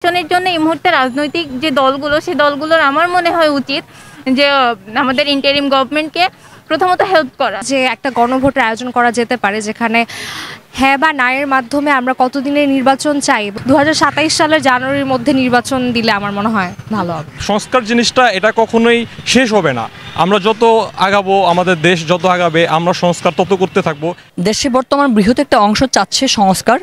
নির্বাচনের জন্য এই মুহূর্তে রাজনৈতিক যে দলগুলো, সেই দলগুলোর আমার মনে হয় উচিত যে আমাদের ইন্টারিম গভর্নমেন্টকে প্রথমত হেল্প করা, যে একটা গণভোটের আয়োজন করা যেতে পারে যেখানে হ্যাঁ বা না এর মাধ্যমে আমরা কতদিনের নির্বাচন চাই। 2027 সালের জানুয়ারির মধ্যে নির্বাচন দিলে আমার মনে হয় ভালো হবে। সংস্কার জিনিসটা এটা কখনোই শেষ হবে না। আমরা যত আগাবো, আমাদের দেশ যত আগাবে, আমরা সংস্কার তত করতে থাকবো। দেশে বর্তমান বৃহৎ একটা অংশ চাচ্ছে সংস্কার,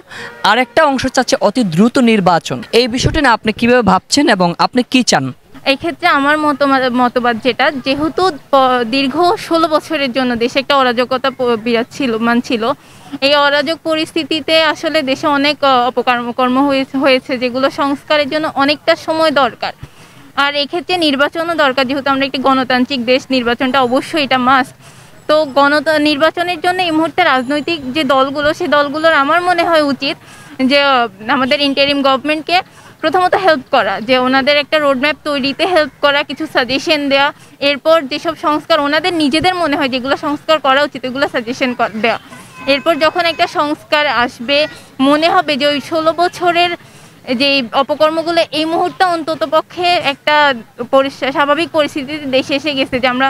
আর একটা অংশ চাচ্ছে অতি দ্রুত নির্বাচন। এই বিষয়টা না আপনি কিভাবে ভাবছেন এবং আপনি কি চান? এই ক্ষেত্রে আমার মতবাদ যেটা, যেহেতু দীর্ঘ 16 বছরের জন্য দেশে একটা অরাজকতা বিরাজ ছিল, এই অরাজক পরিস্থিতিতে আসলে দেশে অনেক অপকর্ম হয়েছে যেগুলো সংস্কারের জন্য অনেকটা সময় দরকার। আর এক্ষেত্রে নির্বাচনও দরকার, যেহেতু আমরা একটি গণতান্ত্রিক দেশ, নির্বাচনটা অবশ্যই এটা মাস্ট। তো নির্বাচনের জন্য এই মুহূর্তে রাজনৈতিক যে দলগুলো, সেই দলগুলোর আমার মনে হয় উচিত যে আমাদের ইন্টারিম গভর্নমেন্টকে প্রথমত হেল্প করা, যে ওনাদের একটা রোডম্যাপ তৈরিতে হেল্প করা, কিছু সাজেশন দেওয়া, এরপর যেসব সংস্কার ওনাদের নিজেদের মনে হয় যেগুলো সংস্কার করা উচিত ওগুলো সাজেশন দেওয়া। এরপর যখন একটা সংস্কার আসবে, মনে হবে যে ওই 16 বছরের যে অপকর্মগুলো এই মুহূর্তে অন্তত পক্ষে একটা স্বাভাবিক পরিস্থিতিতে দেশে এসে গেছে যে আমরা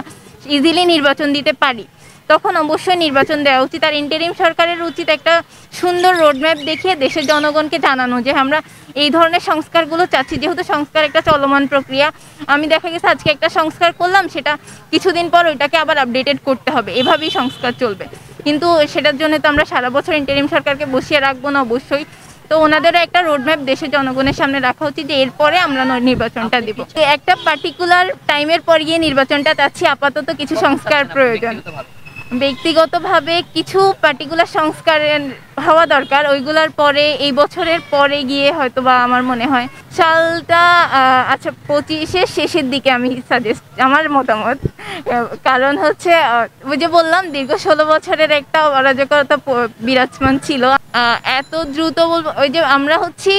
ইজিলি নির্বাচন দিতে পারি, তখন অবশ্যই নির্বাচন দেওয়া উচিত। আর ইন্টারিম সরকারের উচিত একটা সুন্দর রোডম্যাপ দেখিয়ে দেশের জনগণকে জানানো যে আমরা এই ধরনের সংস্কারগুলো চাচ্ছি। যেহেতু সংস্কার একটা চলমান প্রক্রিয়া, আমি দেখা গেছে আজকে একটা সংস্কার করলাম, সেটা কিছুদিন পর ওইটাকে আবার আপডেটেড করতে হবে, এভাবেই সংস্কার চলবে। কিন্তু সেটার জন্য তো আমরা সারা বছর ইন্টারিম সরকারকে বসিয়ে রাখবো না অবশ্যই। তো ওনাদেরও একটা রোডম্যাপ দেশের জনগণের সামনে রাখা উচিত যে এরপরে আমরা নির্বাচনটা দিব। একটা পার্টিকুলার টাইমের পর গিয়ে নির্বাচনটা চাচ্ছি, আপাতত কিছু সংস্কার প্রয়োজন। ব্যক্তিগতভাবে কিছু পার্টিকুলার সংস্কার হওয়া দরকার, ওইগুলার পরে এই বছরের পরে গিয়ে হয়তো বা আমার মনে হয় সালটা 25-এর শেষের দিকে আমি আমার মতামত। কারণ হচ্ছে ওই যে বললাম দীর্ঘ 16 বছরের একটা অরাজকতা বিরাজমান ছিল। এত দ্রুত বলবো, ওই যে আমরা হচ্ছি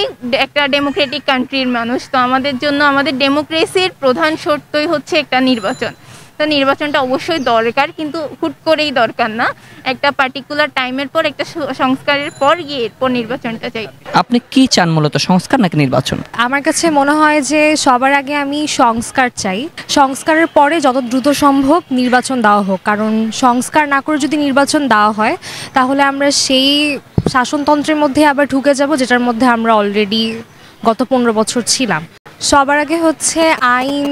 একটা ডেমোক্রেটিক কান্ট্রির মানুষ, তো আমাদের জন্য আমাদের ডেমোক্রেসির প্রধান শর্তই হচ্ছে একটা নির্বাচন। তো নির্বাচনটা অবশ্যই দরকার, কিন্তু হুট করেই দরকার না, একটা পার্টিকুলার টাইমের পর একটা সংস্কারের পর গিয়ে এরপর নির্বাচনটা চাই। আপনি কি চান, মূলত সংস্কার নাকি নির্বাচন? আমার কাছে মনে হয় যে সবার আগে আমি সংস্কার চাই, সংস্কারের পরে যত দ্রুত সম্ভব নির্বাচন দেওয়া হোক। কারণ সংস্কার না করে যদি নির্বাচন দেওয়া হয় তাহলে আমরা সেই শাসনতন্ত্রের মধ্যে আবার ঢুকে যাব যেটার মধ্যে আমরা অলরেডি গত 15 বছর ছিলাম। সবার আগে হচ্ছে আইন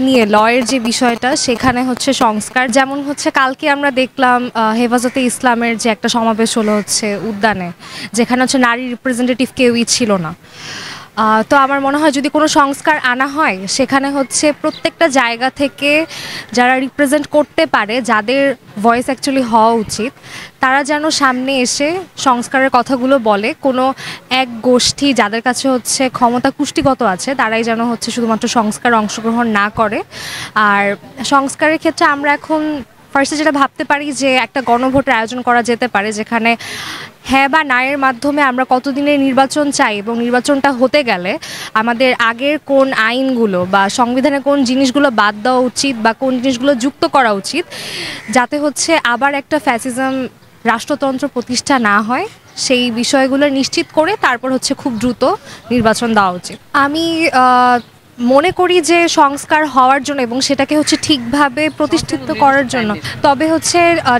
নিয়ে লয়ের যে বিষয়টা, সেখানে হচ্ছে সংস্কার। যেমন হচ্ছে কালকে আমরা দেখলাম হেফাজতে ইসলামের যে একটা সমাবেশ হলো হচ্ছে উদ্যানে, যেখানে হচ্ছে নারী রিপ্রেজেন্টেটিভ কেউই ছিল না। তো আমার মনে হয় যদি কোনো সংস্কার আনা হয় সেখানে হচ্ছে প্রত্যেকটা জায়গা থেকে যারা রিপ্রেজেন্ট করতে পারে, যাদের ভয়েস অ্যাকচুয়ালি হওয়া উচিত, তারা যেন সামনে এসে সংস্কারের কথাগুলো বলে। কোনো এক গোষ্ঠী যাদের কাছে হচ্ছে ক্ষমতা কুষ্টিগত আছে তারাই যেন হচ্ছে শুধুমাত্র সংস্কার অংশগ্রহণ না করে। আর সংস্কারের ক্ষেত্রে আমরা এখন ফার্স্টে যেটা ভাবতে পারি যে একটা গণভোটের আয়োজন করা যেতে পারে যেখানে হ্যাঁ বা না এর মাধ্যমে আমরা কতদিনের নির্বাচন চাই, এবং নির্বাচনটা হতে গেলে আমাদের আগের কোন আইনগুলো বা সংবিধানে কোন জিনিসগুলো বাদ দেওয়া উচিত বা কোন জিনিসগুলো যুক্ত করা উচিত, যাতে হচ্ছে আবার একটা ফ্যাসিজম রাষ্ট্রতন্ত্র প্রতিষ্ঠা না হয়, সেই বিষয়গুলো নিশ্চিত করে তারপর হচ্ছে খুব দ্রুত নির্বাচন দেওয়া উচিত। আমি মনে করি যে সংস্কার হওয়ার জন্য এবং সেটাকে হচ্ছে ঠিকভাবে প্রতিষ্ঠিত করার জন্য, তবে হচ্ছে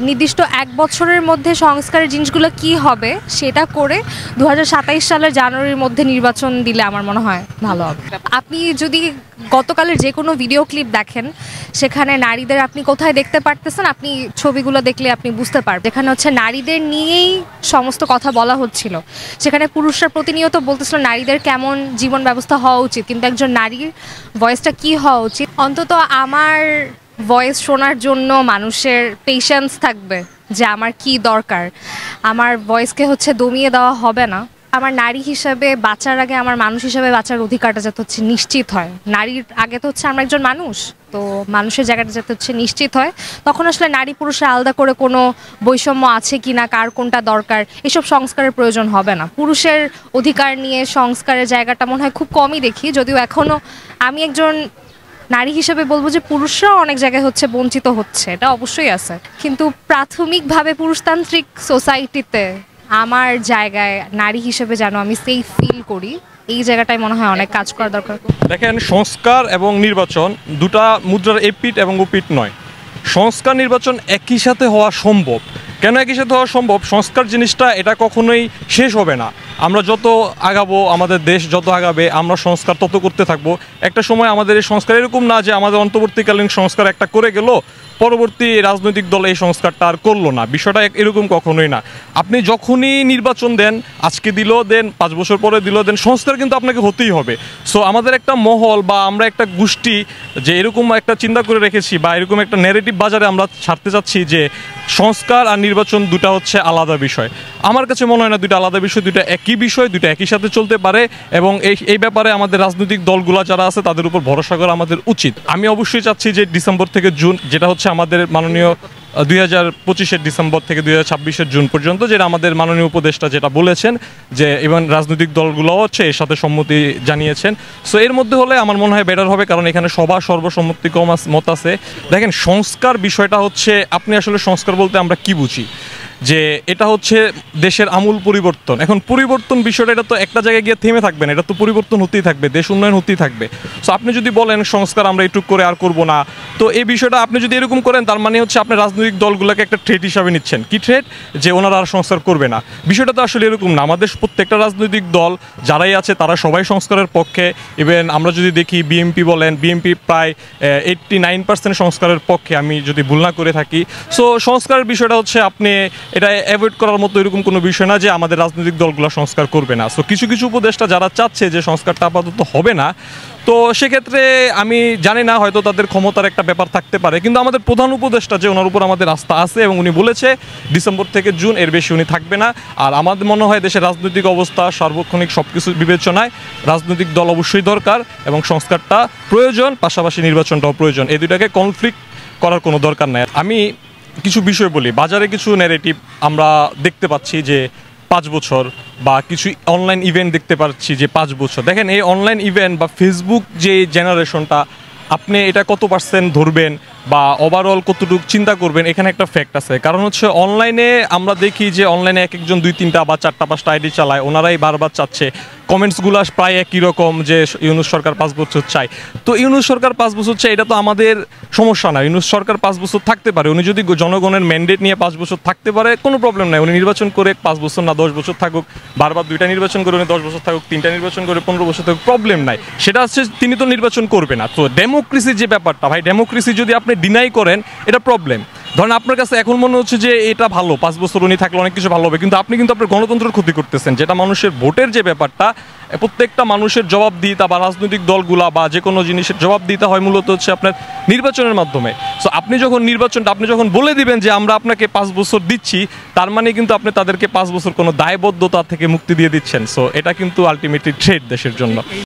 নির্দিষ্ট 1 বছরের মধ্যে সংস্কারের জিনিসগুলো কি হবে সেটা করে 2027 সালের জানুয়ারির মধ্যে নির্বাচন দিলে আমার মনে হয় ভালো হবে। আপনি যদি গতকালের যে কোনো ভিডিও ক্লিপ দেখেন, সেখানে নারীদের আপনি কোথায় দেখতে পারতেছেন, আপনি ছবিগুলো দেখলে আপনি বুঝতে পারবেন। যেখানে হচ্ছে নারীদের নিয়েই সমস্ত কথা বলা হচ্ছিল, সেখানে পুরুষরা প্রতিনিয়ত বলতেছিল নারীদের কেমন জীবন ব্যবস্থা হওয়া উচিত, কিন্তু একজন নারীর ভয়েসটা কি হওয়া উচিত। অন্তত আমার ভয়েস শোনার জন্য মানুষের পেশেন্স থাকবে যে আমার কি দরকার, আমার ভয়েসকে হচ্ছে দমিয়ে দেওয়া হবে না। আমার নারী হিসাবে বাঁচার আগে আমার মানুষ হিসাবে বাঁচার অধিকারটা যাতে হচ্ছে নিশ্চিত হয়। নারীর আগে তো হচ্ছে আমরা একজন মানুষ, তো মানুষের জায়গাটা যাতে হচ্ছে নিশ্চিত হয়, তখন আসলে নারী পুরুষের আলাদা করে কোনো বৈষম্য আছে কি না, কার কোনটা দরকার, এসব সংস্কারের প্রয়োজন হবে না। পুরুষের অধিকার নিয়ে সংস্কারের জায়গাটা মনে হয় খুব কমই দেখি, যদিও এখনও আমি একজন নারী হিসেবে বলবো যে পুরুষরাও অনেক জায়গায় হচ্ছে বঞ্চিত হচ্ছে, এটা অবশ্যই আছে। কিন্তু প্রাথমিকভাবে পুরুষতান্ত্রিক সোসাইটিতে আমার জায়গায় নারী হিসেবে যেন আমি সেফ ফিল করি, এই জায়গাটায় মনে হয় অনেক কাজ করা দরকার। দেখেন, সংস্কার এবং নির্বাচন দুটা মুদ্রার এপিঠ এবং ওপিঠ নয়। সংস্কার নির্বাচন একই সাথে হওয়া সম্ভব। কেন একই সাথে হওয়া সম্ভব? সংস্কার জিনিসটা এটা কখনোই শেষ হবে না। আমরা যত আগাবো, আমাদের দেশ যত আগাবে, আমরা সংস্কার তত করতে থাকবো। একটা সময় আমাদের এই সংস্কার এরকম না যে আমাদের অন্তর্বর্তীকালীন সংস্কার একটা করে গেল, পরবর্তী রাজনৈতিক দল এই সংস্কারটা আর করলো না। বিষয়টা এরকম কখনোই না। আপনি যখনই নির্বাচন দেন, আজকে দিলেও দেন, 5 বছর পরে দিলেও দেন, সংস্কার কিন্তু আপনাকে হতেই হবে। সো আমাদের একটা মহল বা আমরা একটা গোষ্ঠী যে এরকম একটা চিন্তা করে রেখেছি বা এরকম একটা ন্যারেটিভ বাজারে আমরা ছাড়তে চাচ্ছি যে সংস্কার আর নির্বাচন দুটা হচ্ছে আলাদা বিষয়। আমার কাছে মনে হয় না দুটো আলাদা বিষয়, দুটো একই বিষয়, দুটো একই সাথে চলতে পারে। এবং এই ব্যাপারে আমাদের রাজনৈতিক দলগুলো যারা আছে তাদের উপর ভরসা করা আমাদের উচিত। আমি অবশ্যই চাচ্ছি যে ডিসেম্বর থেকে জুন, যেটা হচ্ছে আমাদের মাননীয় 2025-এর ডিসেম্বর থেকে 2026-এর জুন পর্যন্ত, যেটা আমাদের মাননীয় উপদেষ্টা যেটা বলেছেন যে ইভেন রাজনৈতিক দলগুলোও হচ্ছে এর সাথে সম্মতি জানিয়েছেন। সো এর মধ্যে হলে আমার মনে হয় বেটার হবে, কারণ এখানে সবার সর্বসম্মতিক্রম মত আছে। দেখেন, সংস্কার বিষয়টা হচ্ছে, আপনি আসলে সংস্কার বলতে আমরা কি বুঝি? যে এটা হচ্ছে দেশের আমূল পরিবর্তন। এখন পরিবর্তন বিষয়টা এটা তো একটা জায়গায় গিয়ে থেমে থাকবে না, এটা তো পরিবর্তন হতেই থাকবে, দেশ উন্নয়ন হতেই থাকবে। সো আপনি যদি বলেন সংস্কার আমরা একটু করে আর করব না, তো এই বিষয়টা আপনি যদি এরকম করেন, তার মানে হচ্ছে আপনি রাজনৈতিক দলগুলোকে একটা থ্রেট হিসাবে নিচ্ছেন। কি থ্রেট? যে ওনারা আর সংস্কার করবে না। বিষয়টা তো আসলে এরকম না। আমাদের প্রত্যেকটা রাজনৈতিক দল যারাই আছে তারা সবাই সংস্কারের পক্ষে। ইভেন আমরা যদি দেখি বিএনপি বলেন, বিএনপি প্রায় 89% সংস্কারের পক্ষে, আমি যদি ভুল না করে থাকি। সো সংস্কারের বিষয়টা হচ্ছে আপনি এটা অ্যাভয়েড করার মতো এরকম কোনো বিষয় না যে আমাদের রাজনৈতিক দলগুলো সংস্কার করবে না। সো কিছু কিছু উপদেষ্টা যারা চাচ্ছে যে সংস্কারটা আপাতত হবে না, তো সেক্ষেত্রে আমি জানি না, হয়তো তাদের ক্ষমতার একটা ব্যাপার থাকতে পারে, কিন্তু আমাদের প্রধান উপদেষ্টা যে, ওনার উপর আমাদের আস্থা আছে এবং উনি বলেছে ডিসেম্বর থেকে জুন এর বেশি উনি থাকবে না। আর আমাদের মনে হয় দেশের রাজনৈতিক অবস্থা সার্বক্ষণিক সব কিছু বিবেচনায় রাজনৈতিক দল অবশ্যই দরকার এবং সংস্কারটা প্রয়োজন, পাশাপাশি নির্বাচনটাও প্রয়োজন। এই দুটাকে কনফ্লিক্ট করার কোনো দরকার নাই। আমি কিছু বিষয় বলি, বাজারে কিছু ন্যারেটিভ আমরা দেখতে পাচ্ছি যে 5 বছর, বা কিছু অনলাইন ইভেন্ট দেখতে পাচ্ছি যে 5 বছর। দেখেন, এই অনলাইন ইভেন্ট বা ফেসবুক যে জেনারেশনটা, আপনি এটা কত পার্সেন্ট ধরবেন বা ওভারঅল কতটুকু চিন্তা করবেন, এখানে একটা ফ্যাক্ট আছে। কারণ হচ্ছে অনলাইনে আমরা দেখি যে অনলাইনে এক একজন 2-3টা বা 4টা-5টা আইডি চালায়, ওনারাই বারবার চাচ্ছে, কমেন্টসগুলো প্রায় একই রকম যে ইউনূস সরকার 5 বছর চায়। তো ইউনূস সরকার 5 বছর চায়, এটা তো আমাদের সমস্যা না। ইউনূস সরকার 5 বছর থাকতে পারে, উনি যদি জনগণের ম্যান্ডেট নিয়ে 5 বছর থাকতে পারে, কোনো প্রবলেম নাই। উনি নির্বাচন করে 5 বছর না 10 বছর থাকুক, বারবার 2টা নির্বাচন করে উনি 10 বছর থাকুক, 3টা নির্বাচন করে 15 বছর থাকুক, প্রবলেম নাই। সেটা হচ্ছে তিনি তো নির্বাচন করবে না। তো ডেমোক্রেসির যে ব্যাপারটা, ভাই, ডেমোক্রেসি যদি আপনি ডিনাই করেন, এটা প্রবলেম। ধরেন আপনার কাছে এখন মনে হচ্ছে যে এটা ভালো, 5 বছর উনি থাকলে অনেক কিছু ভালো হবে, কিন্তু আপনি কিন্তু আপনার গণতন্ত্রের ক্ষতি করতেছেন। যেটা মানুষের ভোটের যে ব্যাপারটা, প্রত্যেকটা মানুষের জবাবদিহিতা বা রাজনৈতিক দলগুলা বা যে কোনো জিনিসের জবাবদিহিতা হয় মূলত হচ্ছে আপনার নির্বাচনের মাধ্যমে। সো আপনি যখন নির্বাচনটা আপনি যখন বলে দিবেন যে আমরা আপনাকে 5 বছর দিচ্ছি, তার মানে কিন্তু আপনি তাদেরকে 5 বছর কোনো দায়বদ্ধতা থেকে মুক্তি দিয়ে দিচ্ছেন। সো এটা কিন্তু আলটিমেটলি থ্রেট দেশের জন্য।